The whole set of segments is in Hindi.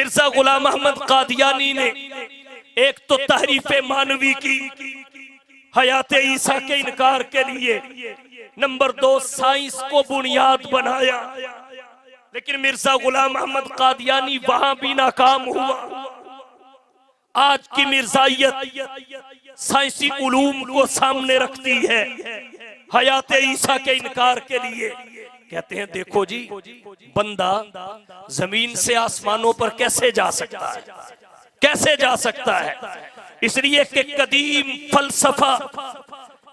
मिर्जा गुलाम अहमद कादियानी ने एक तो तहरीफ मानवी की हयात ईसा के इनकार के लिए, नंबर 2 साइंस को बुनियाद बनाया। लेकिन मिर्जा गुलाम अहमद कादियानी वहां भी नाकाम हुआ। आज की मिर्जाइयत साइंसी उलूम को सामने रखती है हयात ईसा के इनकार के लिए। कहते हैं देखो जी, बंदा जमीन से आसमानों पर कैसे जा सकता है, कैसे जा सकता है? इसलिए कि कदीम फलसफा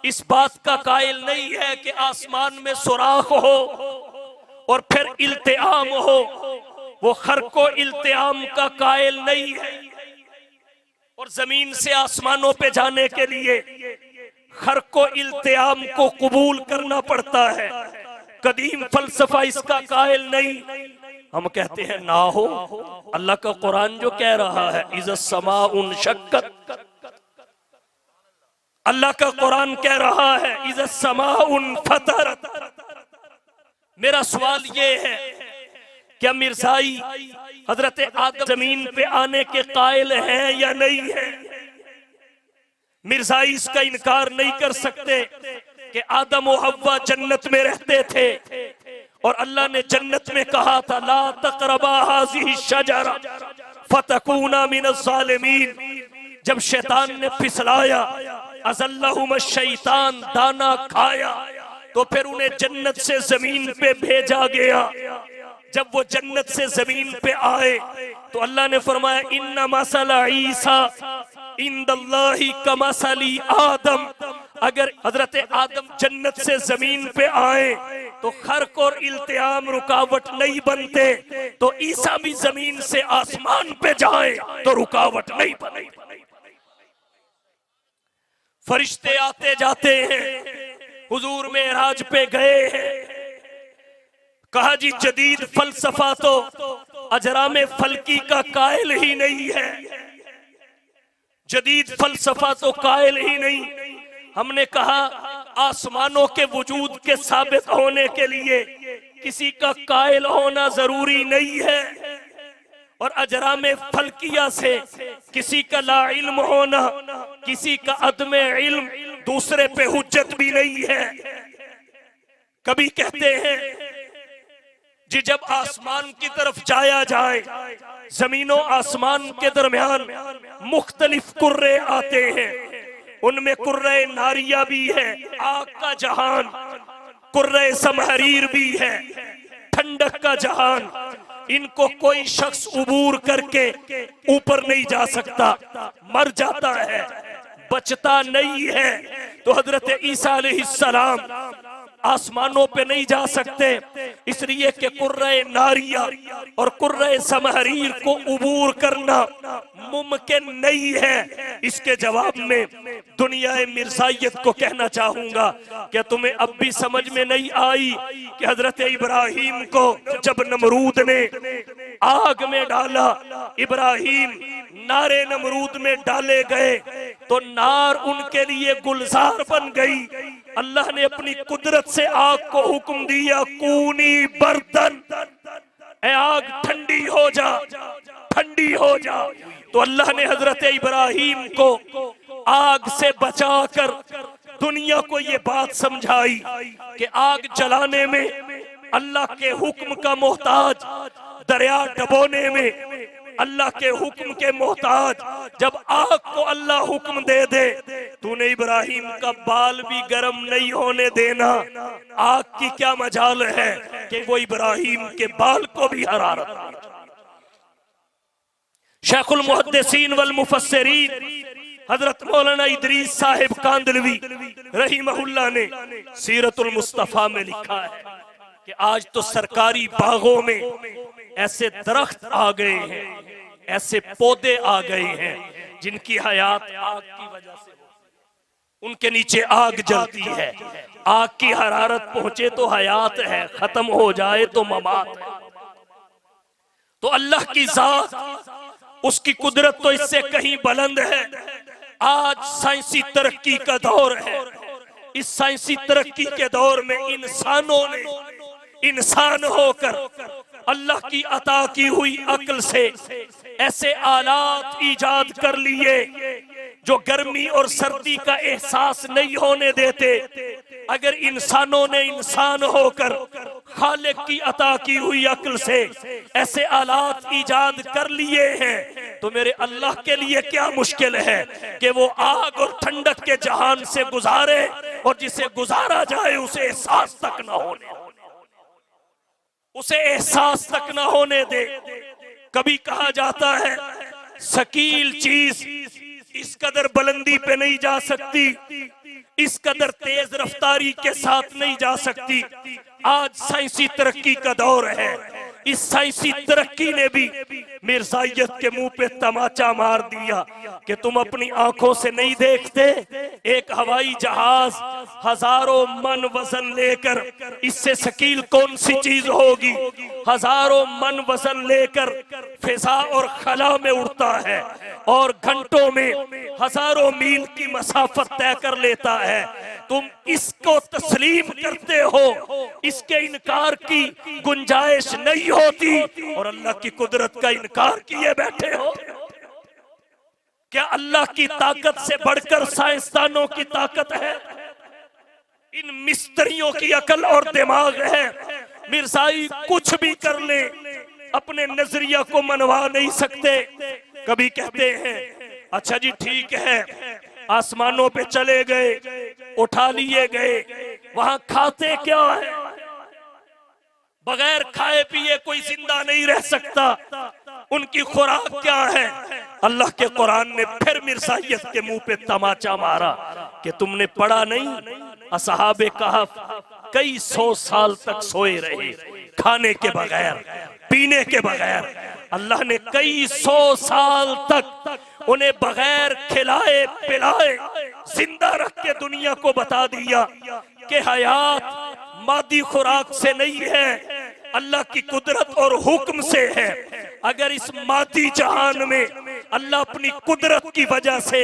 इस बात का कायल नहीं है कि आसमान में सुराख हो और फिर इल्तिआम हो। वो खरको इल्तिआम का कायल नहीं है। और जमीन से आसमानों पे जाने के लिए खरको इल्तिआम को कबूल करना पड़ता है। कदीम फलसफा इसका कायल नहीं। हम कहते हैं ना हो, अल्लाह का कुरान जो कह रहा है इज़ा समाउन शक्कत, अल्लाह का कुरान कह रहा है इज़ा समाउन फतरत। मेरा सवाल ये है, क्या मिर्जाई हजरत आदम जमीन पे आने के कायल हैं या नहीं है? मिर्जाई इसका इनकार नहीं कर सकते कि आदम और हव्वा जन्नत में रहते थे और अल्लाह ने जन्नत में कहा था ला तक़रबा हाज़िही शजरा फतकूना मिनज़ ज़ालिमीन। जब शैतान ने फिसलाया, अज़ल्लहुम शैतान, दाना खाया, तो फिर उन्हें जन्नत से जमीन पे भेजा गया। जब वो जन्नत से जमीन पे आए तो अल्लाह ने फरमाया इन्ना मसला ईसा इंदल्लाहि कमसली आदम। अगर हजरत आदम जन्नत से जमीन पे आए तो खर्क और इल्तिआम रुकावट नहीं बनते, तो ईसा भी जमीन से आसमान पे जाए तो रुकावट नहीं बने। फरिश्ते आते जाते हैं, हुजूर मेराज पे गए हैं, कहा जी जदीद फलसफा तो अजराम फलकी का कायल ही नहीं है, जदीद फलसफा तो कायल ही नहीं। हमने कहा आसमानों के वजूद के साबित होने के लिए किसी का कायल होना जरूरी नहीं है, और अजराम फलकिया से किसी का ला इल्म होना, किसी का अदमे इल्म दूसरे पे हुज्जत भी नहीं है। कभी कहते हैं जी जब आसमान की तरफ जाया जाए, जमीनों आसमान के दरमियान मुख्तलिफ कुर्रे आते हैं, उनमें कुर्रे नारिया भी है, आग का जहान, कुर्रे समहरीर भी है, ठंडक का जहान। इनको कोई शख्स उबूर करके ऊपर नहीं जा सकता, मर जाता है, बचता नहीं है। तो हजरत ईसा अलैहिस्सलाम आसमानों पे नहीं जा सकते, इसलिए कि कुर्रे नारिया और कुर्रे समहरीर को उबूर करना मुमकिन नहीं है। इसके जवाब में दुनिया मिर्जाइयत को कहना चाहूंगा कि तुम्हें अब भी समझ में नहीं आई कि हजरत इब्राहिम को जब नमरूद ने आग में डाला, इब्राहिम नारे नमरूद में डाले गए तो नार उनके लिए गुलजार बन गई। अल्लाह ने अपनी कुदरत से आग को हुक्म दिया कूनी बर्दन, ए आग ठंडी हो जा, ठंडी हो जा। तो अल्लाह ने हजरत इब्राहिम को आग से बचाकर दुनिया को ये बात समझाई कि आग जलाने में अल्लाह के हुक्म का मोहताज, दरिया डबोने में अल्लाह के हुक्म के मोहताज। जब आग को अल्लाह हुक्म दे दे, तूने इब्राहिम का बाल भी गर्म नहीं होने देना, आग की क्या मजाल है कि वो इब्राहिम के बाल को भी हरारत। शेखुल मुहद्दिसीन वल मुफस्सिरीन हजरत मौलाना इदरीस साहिब कांदलवी रहीमहुल्लाह ने सीरतुल मुस्तफा में लिखा है कि आज तो सरकारी बागों में ऐसे दरख्त आ गए हैं, ऐसे पौधे आ गए हैं जिनकी हयात आग की वजह से, उनके नीचे आग जलती है, आग की हरारत पहुंचे तो हयात है, खत्म हो जाए तो ममात है। तो अल्लाह की जात, उसकी कुदरत तो इससे कहीं बुलंद है। आज साइंसी तरक्की का दौर है, इस साइंसी तरक्की के दौर में इंसानों ने इंसान होकर अल्लाह की अता की हुई अक्ल से ऐसे आलात ईजाद कर लिए जो गर्मी और सर्दी का एहसास नहीं होने देते। अगर इंसानों ने इंसान होकर खालिक की अता की हुई अक्ल से ऐसे आलात ईजाद कर लिए हैं तो मेरे अल्लाह के लिए क्या मुश्किल है कि वो आग और ठंडक के जहान से गुजारे और जिसे गुजारा जाए उसे एहसास तक न होने उसे एहसास तक न होने दे। कभी कहा जाता है शकील चीज इस कदर बुलंदी पे नहीं जा सकती, इस कदर तेज रफ्तारी के साथ नहीं जा सकती। आज साइंसी तरक्की का दौर है, इस साइंसी तरक्की ने भी मिर्जाइयत के मुंह पे तमाचा मार दिया कि तुम अपनी आंखों से नहीं देखते। एक हवाई जहाज हजारों मन वजन लेकर, इससे शकील कौन सी चीज होगी, हजारों मन वजन लेकर फिजा और खला में उड़ता है और घंटों में हजारों मील की मसाफत तय कर लेता है। तुम इसको तस्लीम करते हो, इसके इनकार की गुंजाइश नहीं होती और अल्लाह की कुदरत का इनकार किए बैठे हो। क्या अल्लाह की ताकत से बढ़कर साइंसदानों की ताकत है? इन मिस्त्रियों की अकल और दिमाग है। मिर्जाई कुछ भी कर ले, अपने नजरिया को मनवा नहीं सकते। कभी कहते हैं अच्छा जी ठीक है, आसमानों पे चले गए, उठा लिए गए, वहां खाते क्या है? बगैर खाए पिए कोई जिंदा नहीं रह सकता, उनकी खुराक क्या है? अल्लाह के कुरान ने फिर मिर्जाइयत के मुंह पे तमाचा मारा कि तुमने पढ़ा नहीं, असहाबे कहफ कई 100 साल तक सोए रहे, खाने के बगैर, पीने के बगैर। अल्लाह ने कई 100 साल तक उन्हें बगैर खिलाए पिलाए जिंदा रख के दुनिया को बता दिया कि हयात मादी खुराक से नहीं है, अल्लाह की कुदरत और हुक्म से है। अगर इस मादी जहान में अल्लाह अपनी कुदरत की वजह से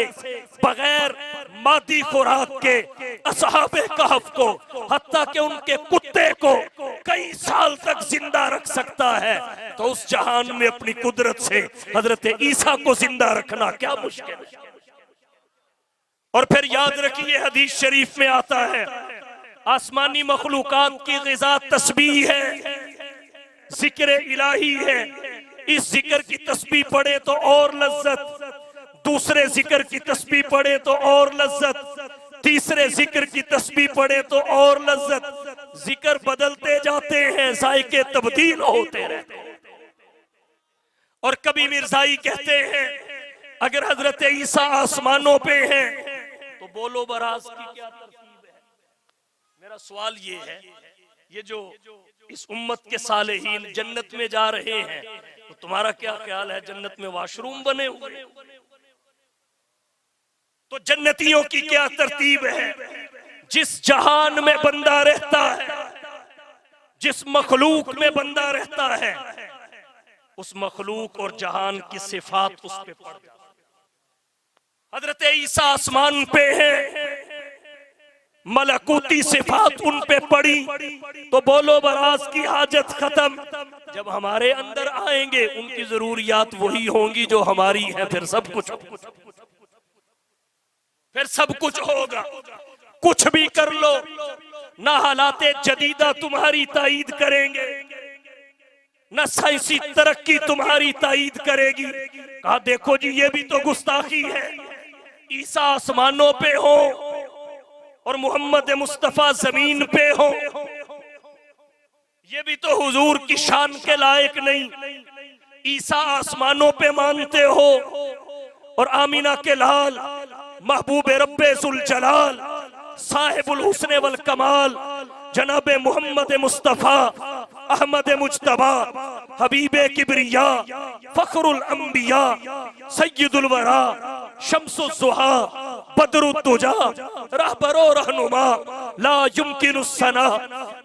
बगैर मादी खुराक के असहाबे कहफ को, हत्ता के उनके कुत्ते को कई साल तक जिंदा रख सकता है, तो उस जहान में अपनी कुदरत से हजरत ईसा को जिंदा रखना क्या मुश्किल है। और फिर याद रखिए हदीस शरीफ में आता है आसमानी मखलूकात की ग़िज़ा तस्बीह है, जिक्र इलाही है। इस जिक्र की तस्बीह पढ़े तो और लज्जत, दूसरे जिक्र की तस्बीह पढ़े तो और लज्जत, तीसरे जिक्र की तस्बीह पढ़े तो और लज्जत। जिक्र बदलते जाते हैं, जायके तब्दील होते रहते हैं। और कभी मिर्जाई कहते हैं अगर हजरत ईसा आसमानों पे हैं तो बोलो बराज की क्या तरतीब है। मेरा सवाल ये है, ये जो इस उम्मत के सालेहीन जन्नत में जा रहे हैं तो तुम्हारा क्या ख्याल है, जन्नत में वॉशरूम बने हुए? तो जन्नतियों की क्या तरतीब है? जिस जहान में बंदा रहता है, जिस मखलूक में बंदा रहता है, उस मखलूक और जहान की सिफात उस पे पड़ जाती है। हजरत ईसा आसमान पे है, मलकूती सिफात उन पे पड़ी तो बोलो बराज की हाजत खत्म। जब हमारे अंदर आएंगे उनकी जरूरियात वही होंगी जो हमारी है, फिर सब कुछ होगा। कुछ भी कर लो ना हालाते जदीदा तुम्हारी ताईद करेंगे, ना साइंसी तरक्की तुम्हारी ताईद करेगी। कहा देखो जी ये भी तो गुस्ताखी है, ईसा आसमानों पे हो और मोहम्मद मुस्तफा जमीन पे हो, ये भी तो हुजूर की शान के लायक नहीं। ईसा आसमानों पे मानते हो और आमीना के लाल महबूब रब्बे जुल जलाल साहिबुल हुस्न वल कमाल जनाब मोहम्मद मुस्तफा अहमद मुज्तबा हबीबे किबरिया फखरुल अंबिया सय्यदुल वरा शम्सुज़्ज़ुहा बदरुद्दुजा रहबरो रहनुमा ला युमकिनुस सना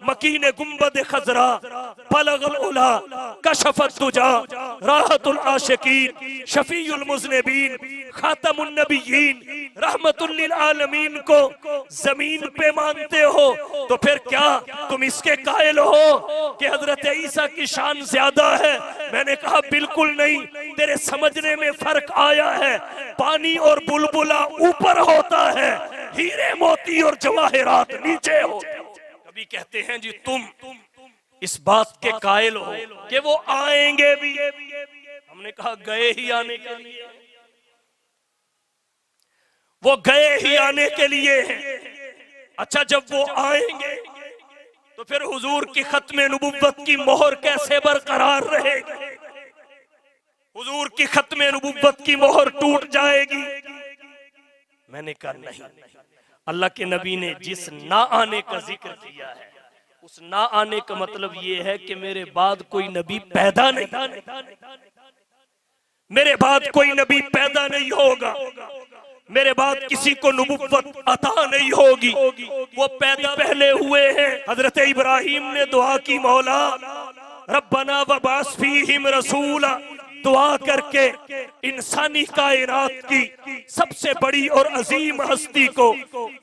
मकीन गुंबद खजरा बलगल उला कशफत दुजा राहतुल आशिकीन शफीउल मुज़निबीन खातमुन नबिय्यीन रहमतुल लिल आलमीन को जमीन पे मानते हो, तो फिर क्या तुम इसके कायल हो कि हजरत ईसा की शान ज्यादा है? मैंने कहा बिल्कुल नहीं, तेरे समझने में फर्क आया है। पानी और बुलबुला ऊपर होता है, हीरे मोती और जवाहरात नीचे होते हैं। कभी कहते हैं जी तुम इस बात के कायल हो कि वो आएंगे भी। हमने कहा गए ही आने के लिए, वो गए ही आने के लिए हैं। अच्छा, जब वो आएंगे तो फिर हुजूर की खत्म नबुव्वत की मोहर कैसे बरकरार रहेगी? हुजूर की खत्म नबुव्वत की मोहर टूट जाएगी। मैंने कहा नहीं, अल्लाह के नबी ने जिस ना आने का जिक्र किया है, उस ना आने का मतलब ये है कि मेरे बाद कोई नबी पैदा नहीं, मेरे बाद कोई नबी पैदा नहीं होगा, मेरे बाद किसी को नबुव्वत अता नहीं होगी। वो पैदा पहले हुए हैं। हजरत इब्राहिम ने दुआ की, मौला रब्बना वबास फीहिम रसूला, दुआ करके इंसानी कायनात की सबसे बड़ी और अजीम हस्ती को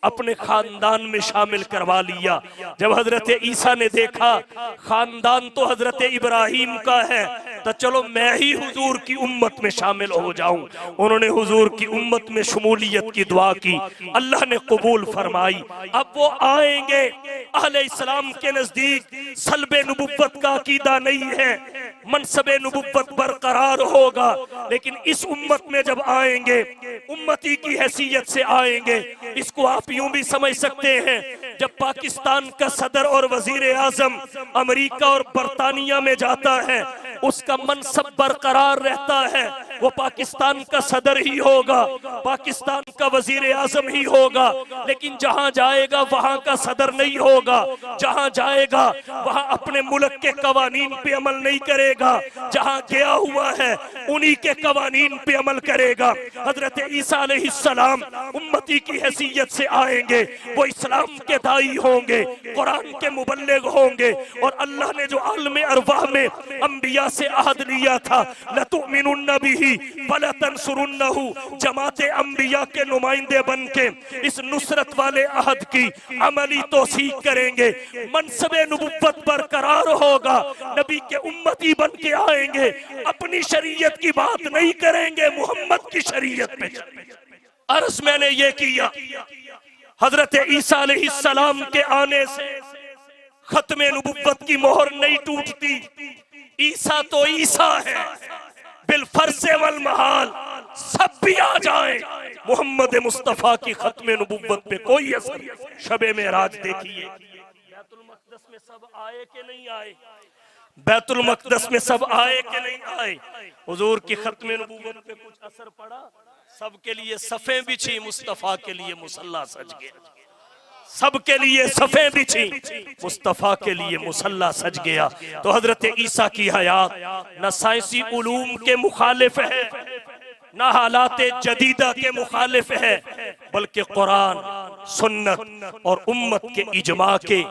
अपने खानदान में शामिल करवा लिया। जब हजरत ईसा ने देखा खानदान तो हजरत इब्राहिम का है, तो चलो मैं ही हुजूर की उम्मत में शामिल हो जाऊं। उन्होंने हुजूर की उम्मत में शमूलियत की दुआ की, अल्लाह ने कबूल फरमाई। अब वो आएंगे, अहले इस्लाम के नजदीक सल्बे नबुव्वत का अकीदा नहीं है, मनसबे नबुव्वत बरकरार होगा, लेकिन इस उम्मत में जब आएंगे, उम्मती की हैसियत से आएंगे। इसको आप यूं भी समझ सकते हैं, जब पाकिस्तान का सदर और वजीर आजम अमेरिका और बरतानिया में जाता है, उसका मनसब बरकरार रहता है, वो पाकिस्तान का सदर ही होगा, पाकिस्तान का वजीर आजम ही होगा। लेकिन जहां जाएगा वहां का सदर नहीं होगा, जहां जाएगा वहां अपने मुल्क के कवानीन पे अमल नहीं करेगा, जहां गया हुआ है उन्हीं के कवानीन पे अमल करेगा। हजरत ईसा अलैहिस्सलाम उम्मती की हैसियत से आएंगे, वो इस्लाम के दाई होंगे, कुरान के मुबल्लिग होंगे, और अल्लाह ने जो आलम अरवाह में अंबिया से अहद लिया था, लतुमिनुन्न बिही वला तंसुरुन्नहु, जमाते अंबिया के नुमाइंदे बन के इस नुसरत वाले अहद की अमली तौसीक करेंगे। मनसबे नबुव्वत बरकरार होगा, नबी के उम्मती बन के आएंगे, अपनी शरीयत की बात नहीं करेंगे, मोहम्मद की शरीयत पे चलेंगे। अर्ज मैंने ये किया, हजरत ईसा अलैहिस्सलाम के आने से खत्मे नबुव्वत की मोहर नहीं टूटती। ईसा तो ईसा है, बिलफर्से वल महाल सब भी आ जाए, मोहम्मद मुस्तफा की खत्मे नबुव्वत पे कोई असर नहीं। शबे मेराज देखिए, बैतुल मक़दस में सब आए कि नहीं आए? बैतुल मक़दस में सब आए कि नहीं आए? हुजूर की खत्मे नबुव्वत पे कुछ असर पड़ा? सबके लिए सफ़े बिछी, मुस्तफा के लिए मुसल्ला सज गया। सबके लिए सफ़े बिछी, मुस्तफा के लिए मुसल्ला सज गया। तो हजरत ईसा की हयात न साइंसी उलूम के मुखालिफ है, न हालात जदीदा के मुखालिफ है, बल्कि कुरान, सुन्नत और उम्मत के इजमा के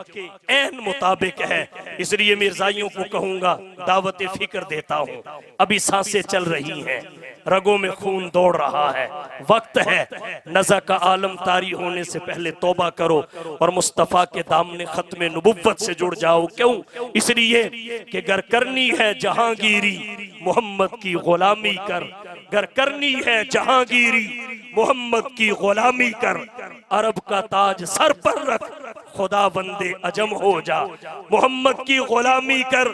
ऐन मुताबिक है। इसलिए मिर्जाइयों को कहूंगा, दावत फिक्र देता हूँ, अभी सांसें चल रही हैं, रगों में खून दौड़ रहा है, वक्त है नज़ा का आलम तारी होने से पहले तौबा करो और मुस्तफ़ा के दामने खत्मे नबुव्वत से जुड़ जाओ। क्यों? इसलिए कि गर करनी है जहांगीरी, मोहम्मद की गुलामी कर। गर करनी है जहांगीरी, मोहम्मद की गुलामी कर। अरब का ताज सर पर रख, खुदा बंदे अजम हो जा। मोहम्मद की गुलामी कर,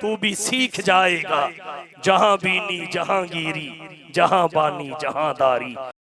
तू भी सीख जाएगा। जहां बीनी जहांगीरी, जहां बानी जहांदारी।